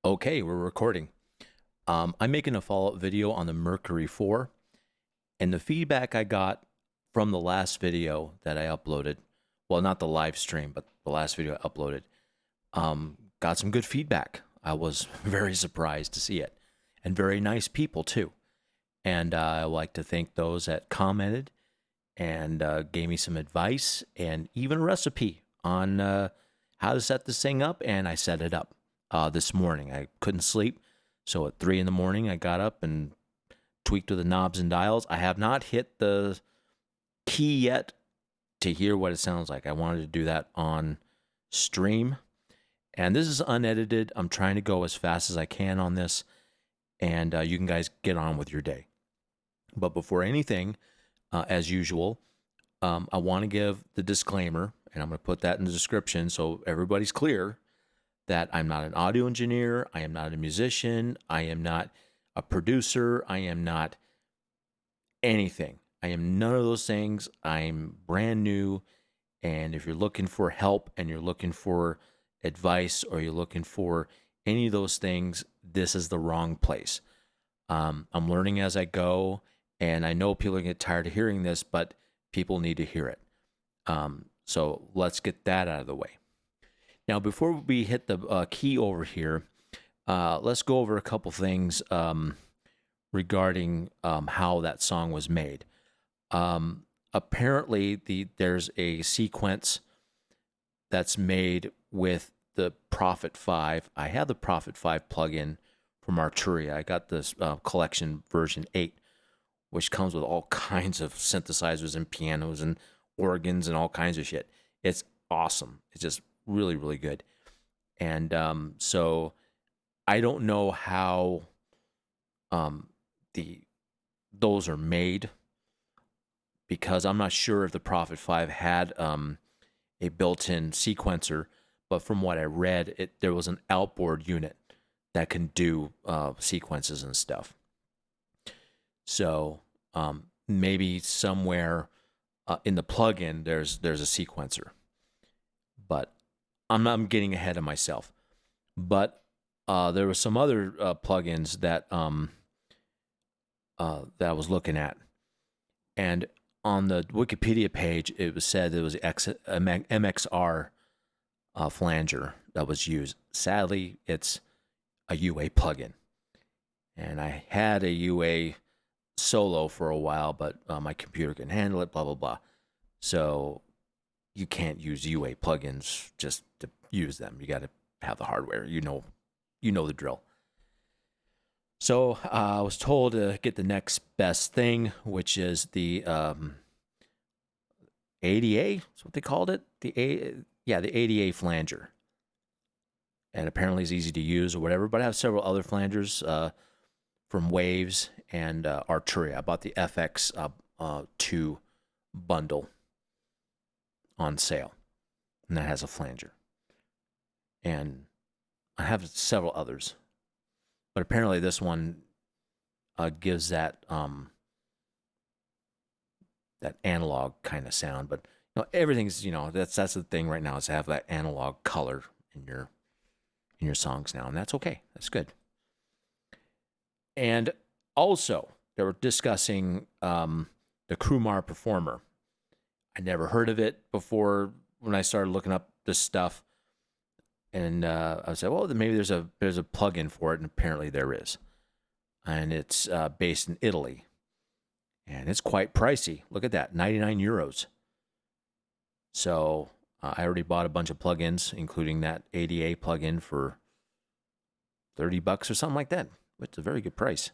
Okay, we're recording. I'm making a follow up video on the Mercury 4, and the feedback I got from the last video that I uploaded, well, not the live stream, but the last video I uploaded, got some good feedback. I was very surprised to see it, and very nice people too. And I like to thank those that commented and gave me some advice and even a recipe on how to set this thing up. And I set it up this morning. I couldn't sleep. So at 3 in the morning, I got up and tweaked with the knobs and dials. I have not hit the key yet to hear what it sounds like. I wanted to do that on stream. And this is unedited. I'm trying to go as fast as I can on this. And you can guys get on with your day. But before anything, as usual, I want to give the disclaimer, and I'm going to put that in the description so everybody's clear that I'm not an audio engineer, I am not a musician, I am not a producer, I am not anything. I am none of those things. I'm brand new, and if you're looking for help and you're looking for advice or you're looking for any of those things, this is the wrong place. I'm learning as I go, and I know people get tired of hearing this, but people need to hear it. So let's get that out of the way. Now, before we hit the key over here, let's go over a couple things regarding how that song was made. Apparently, there's a sequence that's made with the Prophet 5. I have the Prophet 5 plugin from Arturia. I got this collection version 8, which comes with all kinds of synthesizers and pianos and organs and all kinds of shit. It's awesome. It's just really, really good. And so I don't know how those are made, because I'm not sure if the Prophet 5 had a built-in sequencer, but from what I read, there was an outboard unit that can do sequences and stuff. So maybe somewhere in the plugin there's a sequencer, but I'm getting ahead of myself. But there were some other plugins that that I was looking at, and on the Wikipedia page it was said there was MXR flanger that was used. Sadly, it's a UA plugin, and I had a UA solo for a while, but my computer can handle it, blah blah blah. So you can't use UA plugins just to use them. You got to have the hardware. You know the drill. So I was told to get the next best thing, which is the ADA. That's what they called it. The ADA flanger. And apparently it's easy to use or whatever. But I have several other flangers from Waves and Arturia. I bought the FX2 bundle on sale, and that has a flanger. And I have several others, but apparently this one gives that that analog kind of sound. But everything's that's the thing right now, is to have that analog color in your songs now, and that's okay. That's good. And also, they were discussing the Krumar Performer. I never heard of it before when I started looking up this stuff, and I said, well, maybe there's a plugin for it, and apparently there is, and it's based in Italy, and it's quite pricey. Look at that, 99 euros. So I already bought a bunch of plugins, including that ADA plugin for $30 or something like that. It's a very good price.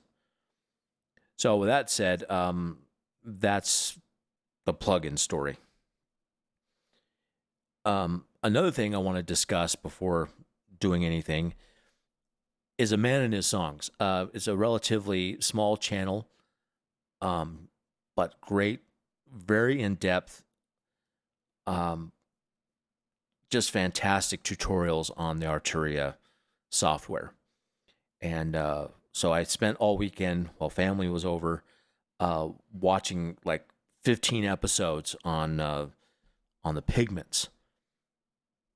So with that said, that's the plugin story. Another thing I want to discuss before doing anything is A Man and His Songs. It's a relatively small channel, but great, very in-depth, just fantastic tutorials on the Arturia software. And so I spent all weekend while family was over watching like 15 episodes on the pigments,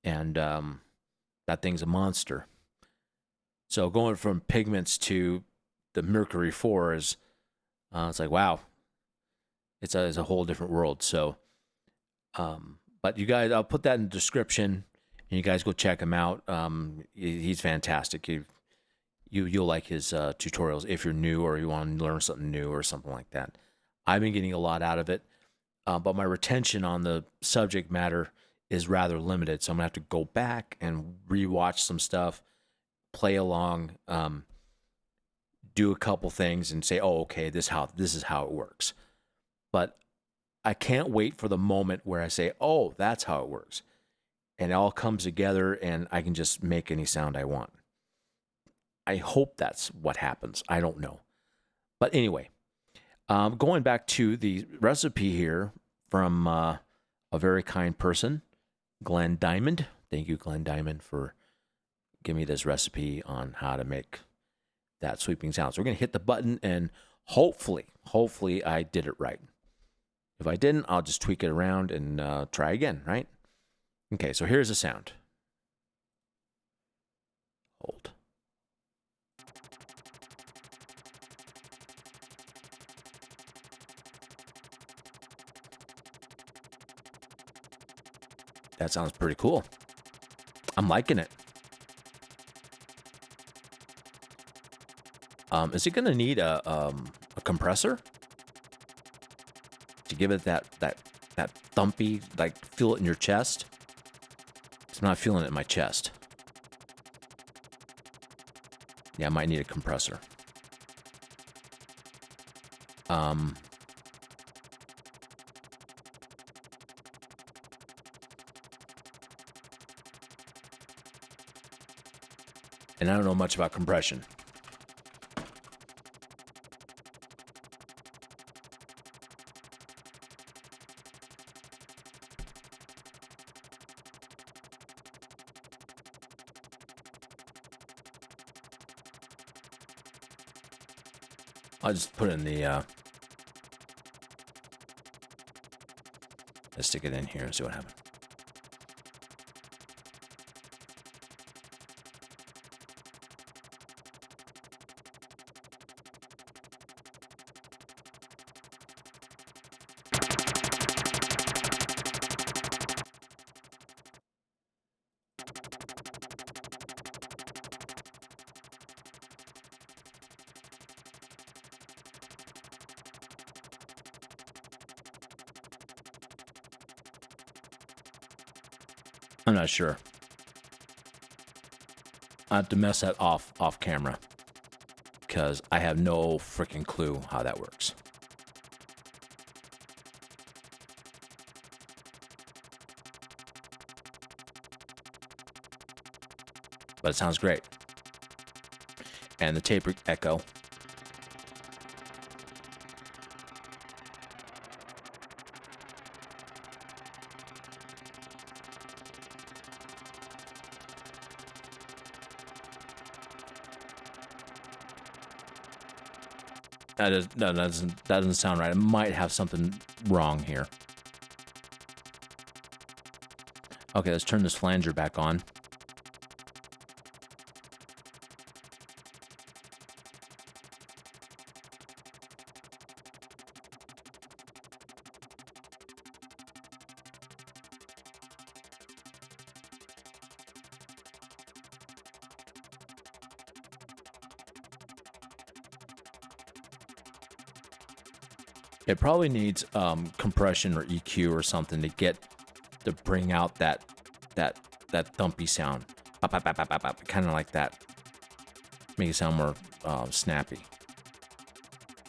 and that thing's a monster. So going from Pigments to the Mercury 4 is, it's like, wow, it's a whole different world. So, but you guys, I'll put that in the description, and you guys go check him out. He's fantastic. You'll like his tutorials if you're new or you want to learn something new or something like that. I've been getting a lot out of it, but my retention on the subject matter is rather limited. So I'm gonna have to go back and rewatch some stuff, play along, do a couple things, and say, "Oh, okay, this is how it works." But I can't wait for the moment where I say, "Oh, that's how it works," and it all comes together, and I can just make any sound I want. I hope that's what happens. I don't know, but anyway, going back to the recipe here from a very kind person, Glenn Diamond. Thank you, Glenn Diamond, for giving me this recipe on how to make that sweeping sound. So we're going to hit the button, and hopefully I did it right. If I didn't, I'll just tweak it around and try again, right? Okay, so here's the sound. Hold. That sounds pretty cool. I'm liking it. Is it going to need a compressor to give it that thumpy, like feel it in your chest? 'Cause I'm not feeling it in my chest. Yeah, I might need a compressor. And I don't know much about compression. I'll just put it in the, let's stick it in here and see what happens. I'm not sure. I have to mess that off camera because I have no freaking clue how that works. But it sounds great. And the tape echo. That doesn't sound right. It might have something wrong here. Okay, let's turn this flanger back on. It probably needs compression or EQ or something to bring out that thumpy sound, kind of like that. Make it sound more snappy.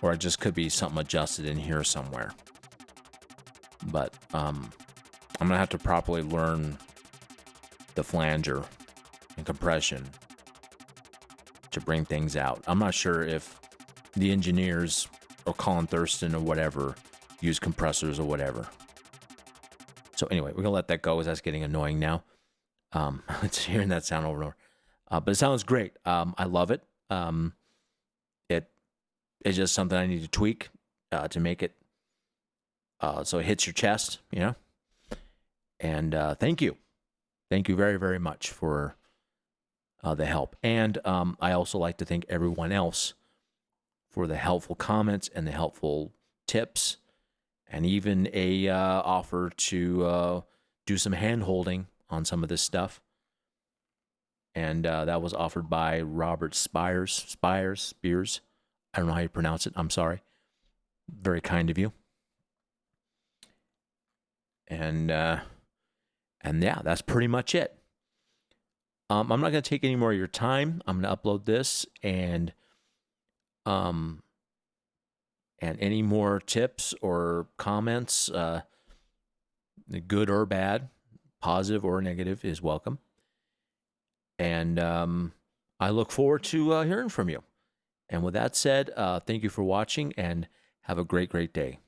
Or it just could be something adjusted in here somewhere. But I'm gonna have to properly learn the flanger and compression to bring things out. I'm not sure if the engineers or Colin Thurston or whatever use compressors or whatever. So anyway, we're gonna let that go because that's getting annoying now. It's hearing that sound over and over. But it sounds great. I love it. It's just something I need to tweak to make it so it hits your chest, you know. And thank you very, very much for the help. And I also like to thank everyone else for the helpful comments and the helpful tips, and even a offer to do some hand holding on some of this stuff. And that was offered by Robert Spears. I don't know how you pronounce it. I'm sorry. Very kind of you. And yeah, that's pretty much it. I'm not going to take any more of your time. I'm going to upload this, and any more tips or comments, good or bad, positive or negative, is welcome. And I look forward to hearing from you. And with that said, thank you for watching, and have a great, great day.